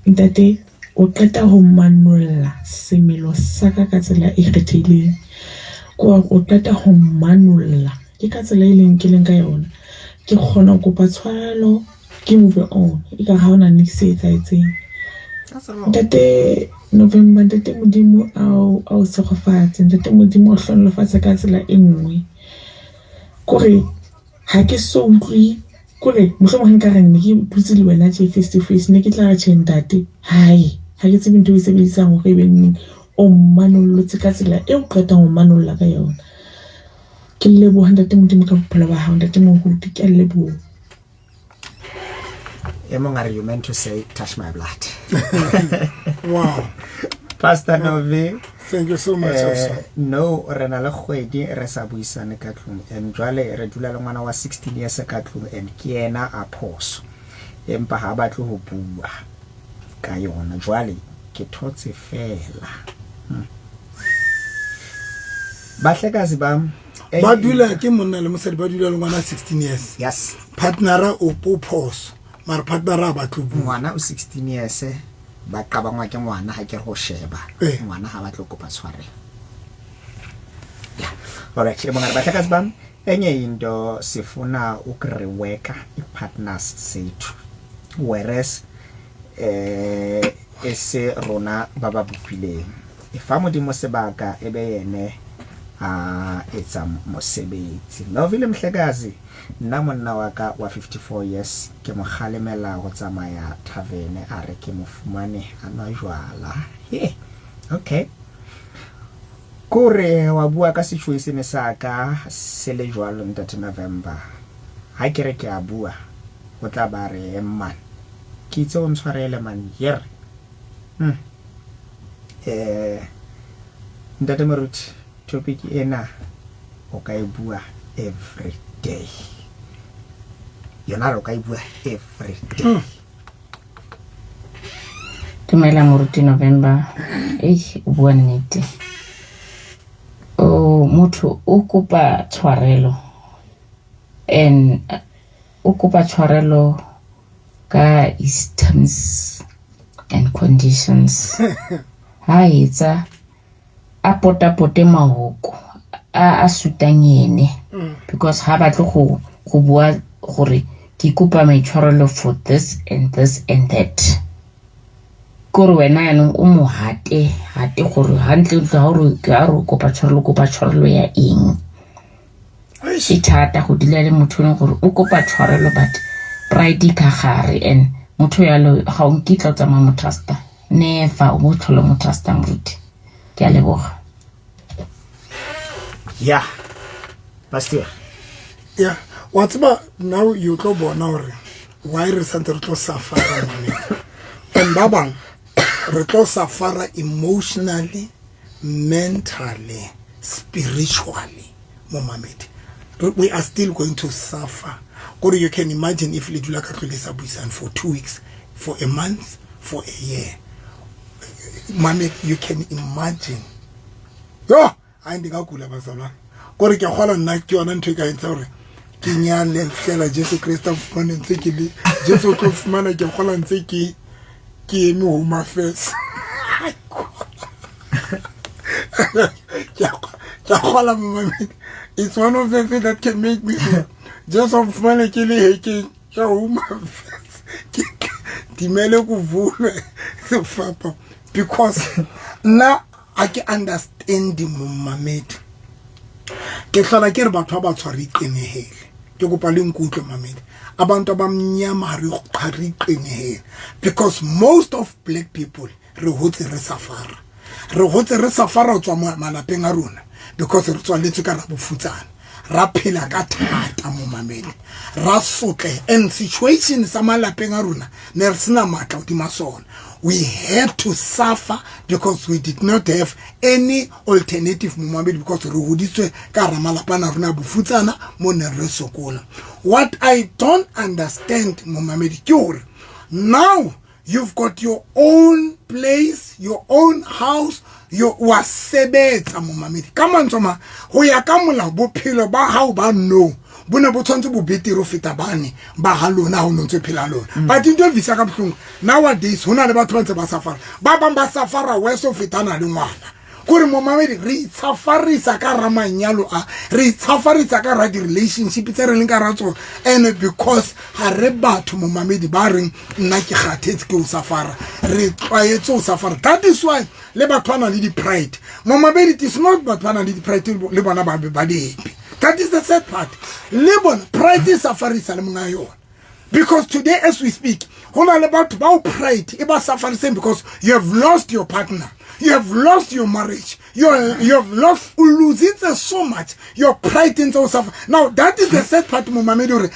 ntate o qeta ho manolla semelo sa ka tsela e kgethileng o qeta ho manolla ke ka tsela e leng ke leng ka yona ke kgona go kopa tshwarelo ke move on e ka ha ona niks e tsaitseng ntate November ntate modimo ao se gofatse ntate modimo o hlonolofatsa ka tsela e nngwe kore ha ke so utlwi kore mohlomong nka reng ke butse le wena tje face to face ne ke tla re ntate hai ha ke tsebe ntho e sebedisang hore be neng o manollotse ka tsela e o qetang ho manolla ka yona ke leboha ntate modimo ka bophelo ba hao ntate moruti ke leboha emongare you meant to say touch my blood wow Pastor Novi thank you so much no re na le kgwedi re sa buisane ka tlung and jwale re dula le ngwana wa 16 years ka tlung and ke ena a phoso empa ha batle ho bua ka yona jwale ke thotse fela bahlekazi bam ba dula ke monna le mosadi ba dula le ngwana 16 years yes partnera o phoso mara partnera ba tlobu ngwana o 16 years ba qabangwa ke ngwana ha ke go sheba ngwana ha ba tlo kopa tshwarelo yeah alright le mongare bahlekazi bam enye into sifuna ukuriweka ipartners sethu whereas ese rona ba ba bopileng ifa modimo sebaka ebe yene etsa mosebetsi. Lovile Mhlekazi, nna monna wa ka wa 54 years ke mo kgalemela go tsamaya tavern a re ke mo fumane a nwa jwala. Okay, kore wa bua ka situation sa ka se le jwalo ntate November. Ha ke re ke a bua o tla ba re man ke itse o mtshwarele man here. Ntate Moruti, topic ena o ka e bua every day. Yona o ka e bua every day. Tumela Moruti November, o bua nnete. Motho o kopa tshwarelo and o kopa tshwarelo ka his terms and conditions. Ha etsa a potapote mahoko a sutang ene because ha batle go bua gore ke kopa maitshwarelo for this and this and that. Kore wena yanong o mo hate gore hantle ga re kopa tshwarelo ya eng. E thata go dila le motho le gore o kopa tshwarelo but pride ka gare and motho ya lo ga o nkitla tsa ma motrasta never o botlholo motrasta Moruti. Ke a leboga. Yeah, Pastor. Yeah, what's about now you go bona hore why re santse to suffer and babang re to suffer emotionally, mentally, spiritually. Momamedi, we are still going to suffer. Or you can imagine if you do like a buisan for 2 weeks, for a month, for a year. Mame, you can imagine. Yo, I think I'll go to Basala. Or you can hold on like you and take a story. Kinyan, Lensela, Jesu Christoph, Man and Tiki, Jesu Christoph, Man, and Hold and Tiki, Kim, my face. It's one of the things that can make me just of money killing because now I can understand the Mamed. Get all I care about sorry in a hell. You go paling good Mamed. About because most of black people rehote resafara. Rehote resafara to malapeng aruna. Because it's a little karabufutan. Rapila gatata Mamedi. Rasuke and situation samala pengaruna. Nersina mata utimason. We had to suffer because we did not have any alternative Mamedi because Ruhudiswe Karamalapana Runa Bufutana Moneresokola. What I don't understand, Mamedi Cure. Now you've got your own place, your own house. You was sebetsa Mamedi. Come on, Toma. Hoya kamula bophelo ba hao ba no. Bona bo tshwantse bo betero feta bane ba halona ho ntse phela lona. But into visa ka botlong. Nowadays hona le batho ba ntse ba safara. Ba bang ba safara weso fetana le ngwana. Kore Mamedi re safarisa ka ramanyalo a re safarisa ka ra di relationship tse re leng ka ratso and because ha re batho Mamedi ba reng nna ke kgathetse ke o safara re twaetse o safara. That is why le batwana le di pride Mamedi it is not batwana le di pride le bona ba di happy. That is the sad part. Le bona pride is safarisa le mga yona. Because today as we speak hona le batho ba pride e ba safarisa because you have lost your partner. You have lost your marriage. You have lost losing so much. Your pride in suffer. Now that is the sad part, Mamedi.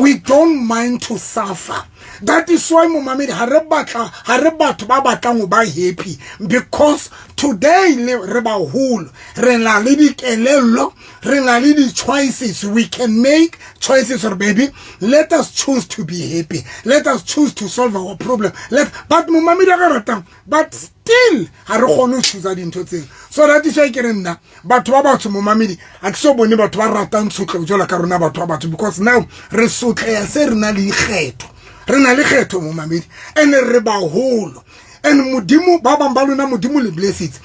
We don't mind to suffer. That is why Mamedi harebatu baba tangu ba happy because today reba hul rena lidi kelelo rena lidi choices we can make choices or baby let us choose to be happy. Let us choose to solve our problem. But Mamedi but still ha re gone choose dintho tseng. So that is why ke re nna batho ba batho Mamedi a ke so bone batho ba ratang tshotlo jola ka rona batho ba batho because now re sotle ya se rena le ikgetho. Rena le kgetho Mamedi and re ba holo and modimo ba bang ba lona modimo le blessings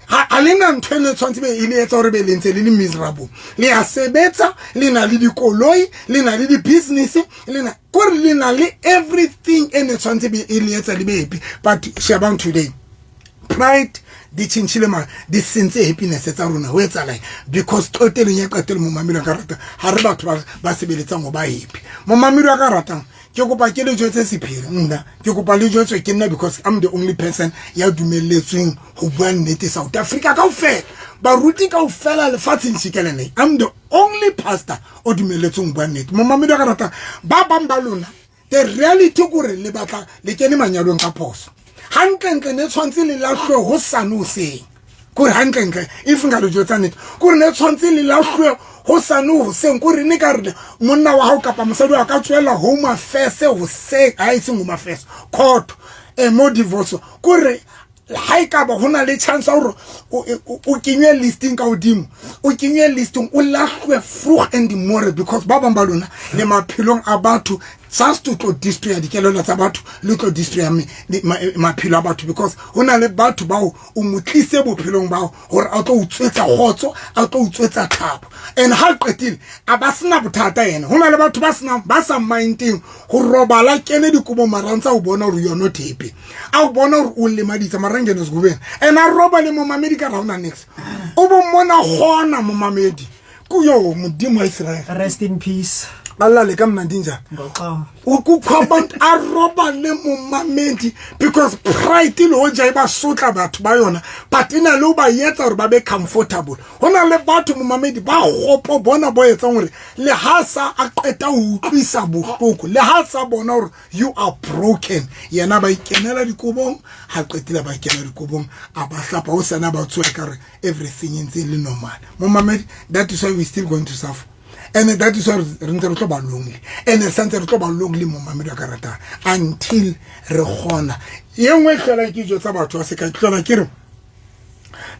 ha lena ntwele tshwantse be ile etsa hore be lentse le miserable le a sebetsa le na le dikoloi le na le di business le na kore le na le everything and tshwantse be ile etsa le be happy but shabang today pride di chinchile ma di sentse happiness tsa rona we tsa like because totally ya ka tele mo mamelo ka rata ha re batho ba sebeletsa ngo ba happy mo mamelo ka rata ke kopa ke le jotse sephiri nna ke kopa le jotse ke nna because I'm the only person ya dumeletsweng ho bua nnete South Africa ka ofela ba ruti ka ofela le fatsing chikelene I'm the only pastor o dumeletsweng bua nnete mo mamelo ka rata ba bamba lona the reality gore le batla le kene manyalong ka phoso hantle ne tshwantse le lahlwe ho sano se gore hantle if ngalo jotsa nnete gore ne tshwantse le lahlwe ho sano ho se gore ne ka re monna wa hao kapa mosadi wa ka tswela home affairs ho se ha ise ngoma affairs court mo divorce gore ha ka ba hona le chance hore o kenye listing ka odimo o kenye listing o lahlwe fruit and more because ba bamba lona le maphilong a batho just to destroy the kelelo tsa batho le to destroy maphilo a batho because hona le batho bao o motlise bophelong bao hore a tlo utswetsa khotso a tlo utswetsa thapo and ha qetile a ba sena bothata yena hona le batho ba sa minding ho robala kene dikubo marantsa o bona hore you're not happy a o bona hore o le maditsa marangene zgubena and a roba le mo mamedi ka rauna next o bo mona gona mo mamedi kuyo modimo wa Israel rest in peace Allah le kam nandinja ukukhomba a roba le mo mamedi because pride lo ja ba sotla batho ba yona but ina le ba yetsa hore ba be comfortable hona le batho mo mamedi ba gopo bona bo yetsa hore le hasa a qeta ho utlwisa bohloko le hasa bona hore you are broken yena ba ikenela dikobong ha qetile ba kenela dikobong a ba hlapa ho sana ba tswe ka re everything is normal mo mamedi that is why we still going to suffer. And that is why re to ba lonely and sense re to ba lonely mo mamedi ka rata until re gona yengwe tlela ke jo tsa batho se ka tlela ke re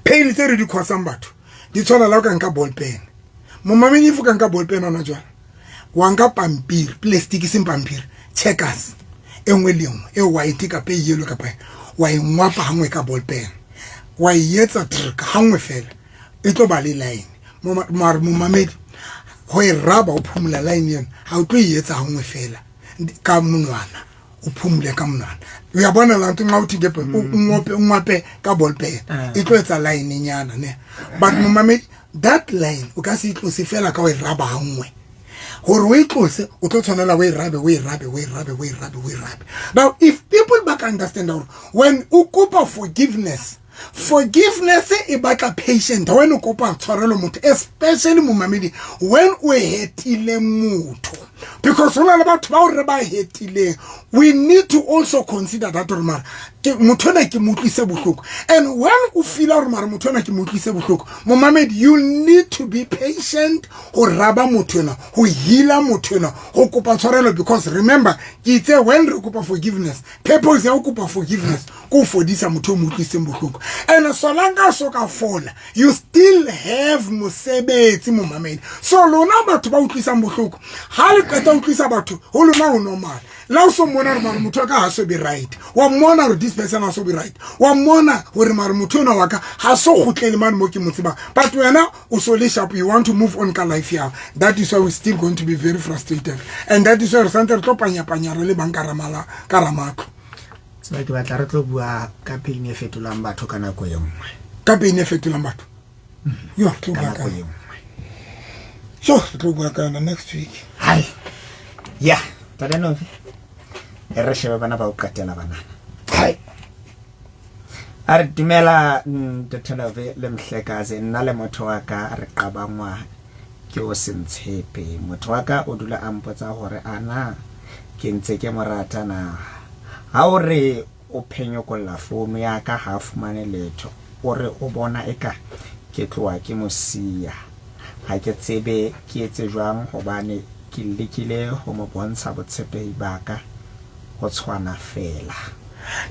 pain tse re di khosang batho di tshola la ka nka ball pen mo mamedi fu ka nka ball pen ona jwa wa nka pampiri plastic sim pampiri checkers engwe lengwe e white ka pe yellow ka pa wa ingwapa hangwe ka ball pen wa yetsa trick hangwe fela e tlo ba le line mo mamedi ho raba o phumula line yen ha o tlo yetsa hangwe fela ka monwana o phumule ka monwana o ya bona la ntwa o tigepe o ngwape ka ball pen e tlo etsa line nyana ne but mo mamedi that line o ka se tlo se fela ka o raba hangwe gore we tlose o tlo tshwanela we rabe now if people back understand that when u kopa forgiveness e batla patient when o kopa tshwarelo motho especially mo mamedi when o hetile motho because hona le batho ba o re ba hetile we need to also consider that mara ke motho na ke motlise bohloko and when o feel hore mara motho na ke motlise bohloko mo mamedi you need to be patient ho raba motho na ho heala motho na ho kopa tshwarelo because remember ke itse when re kopa forgiveness purpose ya ho kopa forgiveness go fodisa motho motlise bohloko and solanga so ka fola you still have mosebetsi mo mamedi so lona batho ba utlisa bohloko ha le qeta utlisa batho ho lona o normal la o so mona re mara motho ka ha so be right wa mona re this person ha so be right wa mona hore mara motho na waka ha so gotlele man mo ke motsiba but wena o so le sharp you want to move on ka life ya that is why we still going to be very frustrated and that is why re santse re topanya re le bankaramala karamako so ke batla re tlo bua ka pain e fetolang batho kana go yengwe ka pain e fetolang batho yo tlo bua ka so tlo bua ka next week hai ya tada no re sheba bana ba o katela bana hai are dimela Dr. Nove le mhlekaze nna le motho wa ka re qabangwa ke o sentshepe motho wa ka o dula a mpotsa hore ana ke ntse ke morata na ha o re o phenyo ko la founu ya ka ha fumane letho o re o bona eka ke tloa ke mosia ha ke tsebe ke etse jwang hobane ke lekile ho mo bontsha botshepehi baka go tshwana fela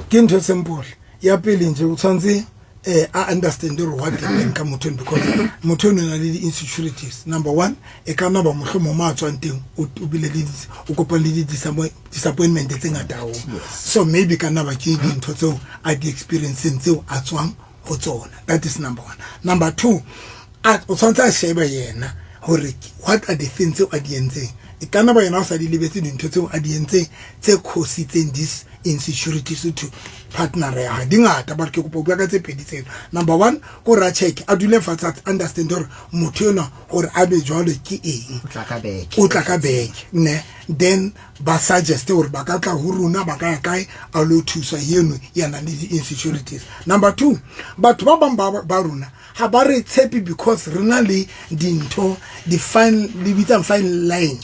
ke ntho simple ya pele nje o tshwantse I understand what happened ka motho because motho na le insecurities number 1 e ka na ba mohlomo ma tswang teng o bile le o kopana le disappointment tse ngata o so maybe ka na ba ke dintho tseo a di experience tseo a tswang go tsona that is number 1 number 2 o tshwantse a sheba yena hore what are the things a di entseng e kana ba yena o sa di lebetse dintho tseo a di entseng tse khositseng this insecurities to partner ya di ngata ba ke go bua ka tse pedi tseno. Number 1 go ra check a dule fatsa understand gore motho yona gore a be jwalo ke eng o tla ka beke ne then ba suggest gore ba ka tla ho runa ba ka ya kae a lo thusa yeno ya na le insecurities. Number 2 batho ba bang ba runa ha ba re tshepi because rena le dintho di fine line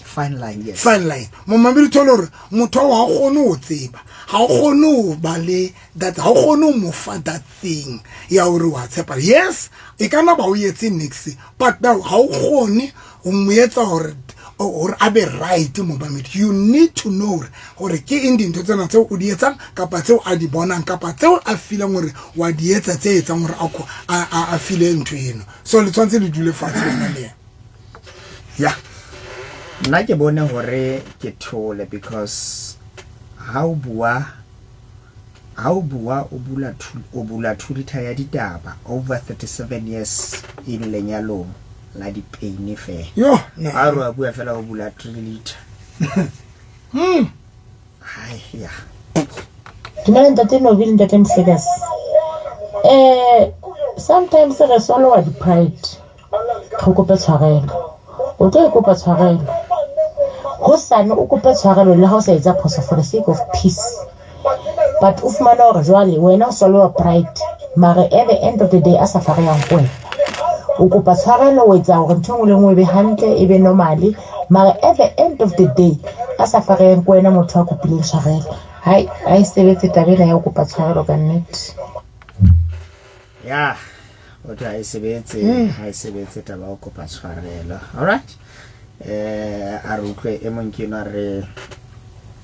yes fine line mo mamiri tolore motho wa gone o tseba ha o gone o ba le that ha o gone mo fa that thing ya hore wa tshepa yes e kana ba o yetse next but now ha o gone o mo yetsa hore or abe right mo mamiri you need to know hore ke indinto tsena tse o di etsang kapa tse o a di bonang kapa tse o a feeling hore wa di etsa tse etsang hore a feel ntho eno so le tsantse le dule fatshe bona le ya nna ke bone hore ke thole because how bua o bula thulita ya ditaba over 37 years in lenyalong la di pain fe yo a ro bua fela o bula thulita hai ya Dumela ntate Novile ntate Mfegas. Sometimes re solo wa di pride. Go kopa tshwarelo. O tlo kopa tshwarelo. Ho sana o kopa tshwarelo le ha o sa etsa phoso for the sake of peace. But o fumana hore jwale wena o solo wa pride. Mara at the end of the day asa fare yang kwena. O kopa tshwarelo o etsa hore ntho ngwe le ngwe be hantle e be normally. Mara at the end of the day asa fare yang kwena motho a kopile tshwarelo. Hai a sebetse tabela ya kopa tshwarelo ka nnete. ya o tla e sebetse taba o kopa tshwarelo. All right a re utlwe e mong ke na re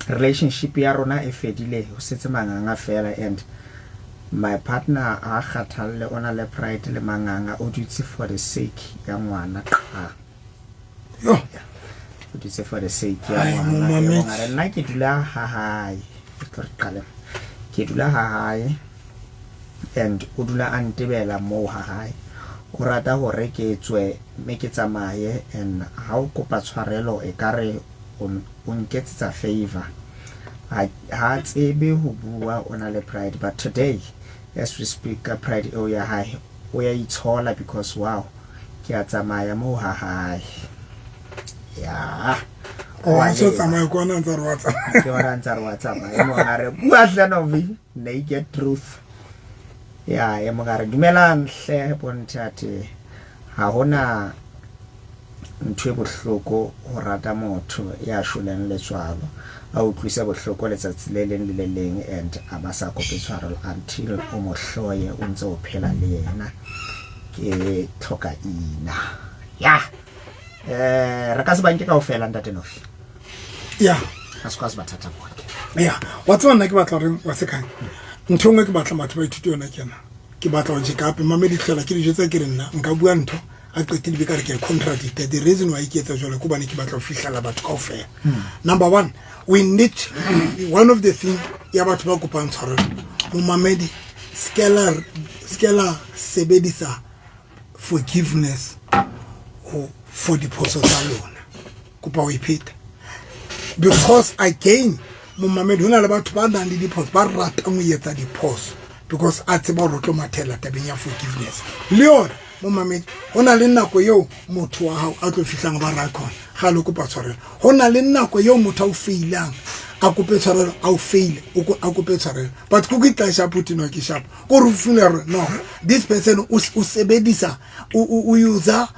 relationship ya rona e fedile ho setse manganga fela and my partner a kgathalle ona le pride le manganga o dutse for the sake ya ngwana yo o dutse for the sake ya ngwana nna ke dula ha hae ke dula ha hae and o dula a ntebela mo ha hae o rata hore ke tswe me ke tsamaye and ha o kopa tshwarelo e kare o nketsa favor ha tsebe ho bua ona le pride but today as we speak pride o ya hae o ya itshola because wow ke a tsamaya mo ha hae ya wa so tsamaya ko na ntse re wa tsamaya ke wa ntse re wa tsamaya mo ga re bua hlanovi naked truth ya e mo ga re dumelang hle bontate ha hona ntwe bohloko ho rata motho ya shuleng le tswalo a utlwisa bohloko letsatsi le leng le le leng and a ba sa kope tshwarelo until o mo hloye o ntse o phela le yena ke tlhoka ina ya re ka se banke ka o fela ntate Nofi ya a se ka se bathata bona ya wa tsona ke batla re wa se kae ntho ngwe ke batla batho ba ithuti yona kena ke batla go jeka ape mamedi tlhela ke dijetse ke rena nka bua ntho a qetile be ka re ke contradicted the reason why ke etsa jole go bane ke batla go fihlela batho ka ofela. Number 1 we need one of the thing ya batho ba kopang tshwarelo mo mamedi skela sebedisa forgiveness for the phoso tsa lona kopa o iphetha because again mo mamedi hona le batho ba nang le diphoso ba rata mo yetsa diphoso because a tseba go tlo mathela tabeng ya forgiveness le yona mo mamedi hona le nako eo motho wa hao a tlo fihlang ba ra khona ga lo kopa tshwarelo hona le nako eo motho o feilang a kope tshwarelo a o fail a kope tshwarelo but go kitla sha puti no ke sharp go re funa no this person o sebedisa o user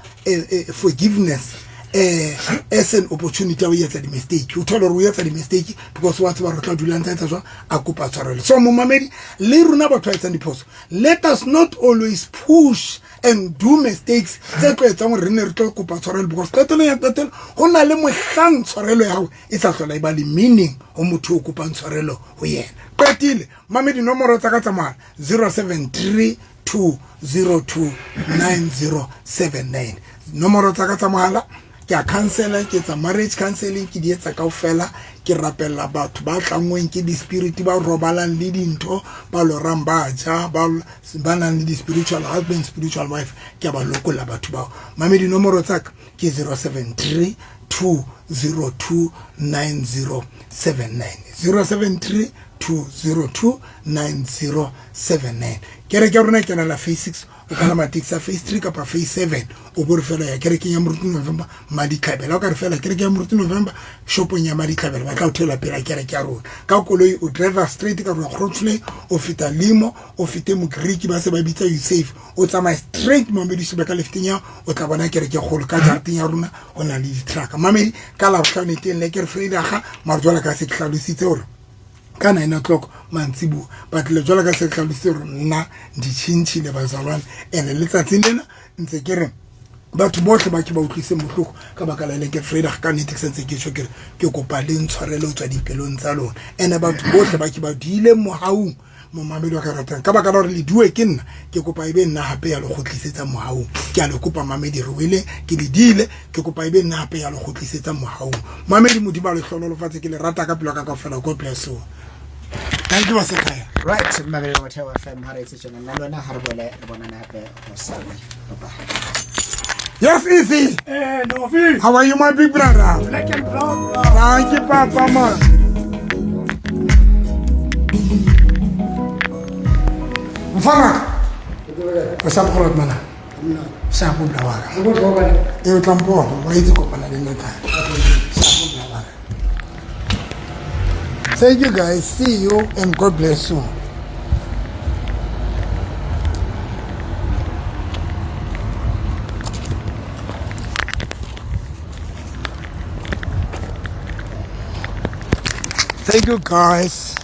forgiveness as an opportunity to yetsa the mistake you told her we yetsa the mistake because what ba rotla dula ntsa jwa a kopa tshwarelo so mo mamedi le runa ba tshwaetsa diphoso let us not always push and do mistakes tse tlo etsa gore re tlo kopa tshwarelo because qetelo ya qetelo hona le mohlang tshwarelo ya hao e sa tlola e ba le meaning o motho o kopa tshwarelo ho yena qetile mamedi nomoro tsa ka tsamaya 0732029079 nomoro tsa ka tsamaya ke a counselor ke tsa marriage counseling ke di etsa kaofela ke rapella batho ba tlangweng ke di spirit ba robalang le dintho ba lorang ba ja ba nang le di spiritual husband spiritual wife ke ba lokola batho ba mamedi nomoro tsa ke 0732029079 0732 02902979 kere ke rona ke na la phase 6 o kana matix a phase 3 kapa phase 7 o bo re fela ya kere ke ya moruti November madi tlhabela o ka re fela kere ke ya moruti November shopong ya madi tlhabela ba tla o thela pela kere ke ya rona ka koloi o driver straight ka rona Grootfontein o feta Limo o fete mo Greek ba se ba bitsa you safe o tsamaya straight Mamedi se ba ka lefting ya o tla bona kere ke golo ka jarting ya rona o na le di-truck Mamedi ka la botlhano teng le kere Friday ga marjwala ka se tlhalositse gore ka 9 o'clock mantsibu but le jwala ka se tlhalositse gore nna di tšhintšhile bazalwane ene letsatsing lena ntse ke re batho botlhe ba ke ba utlwise motlhoko ka baka la ke Friday ka nnete sentse ke tsho ke kopa le ntshwarele o tswa dipelong tsa lona ene batho botlhe ba ke ba diile mohaung mo mamedi wa ka ratang ka baka la gore le due ke nna ke kopa ebe nna hape ya le go tlisetsa mohaung ke a le kopa mamedi re wele ke le dile ke kopa ebe nna hape ya le go tlisetsa mohaung mamedi modimo le hlololofatse ke le rata ka pelo ka kaofela God bless you. Thank you Masekaya. Right, Mabel Motel FM Haritation and Nalona Harbole Bonanape or Sally. Yes, easy. Novi. How are you, my big brother? Black and brown. Thank you, Papa, man. Mfana. What's up, mana? Sapu blawara. Eu tampo, vai te kopana de nota. Sapu blawara. Thank you guys. See you and God bless you. Thank you guys.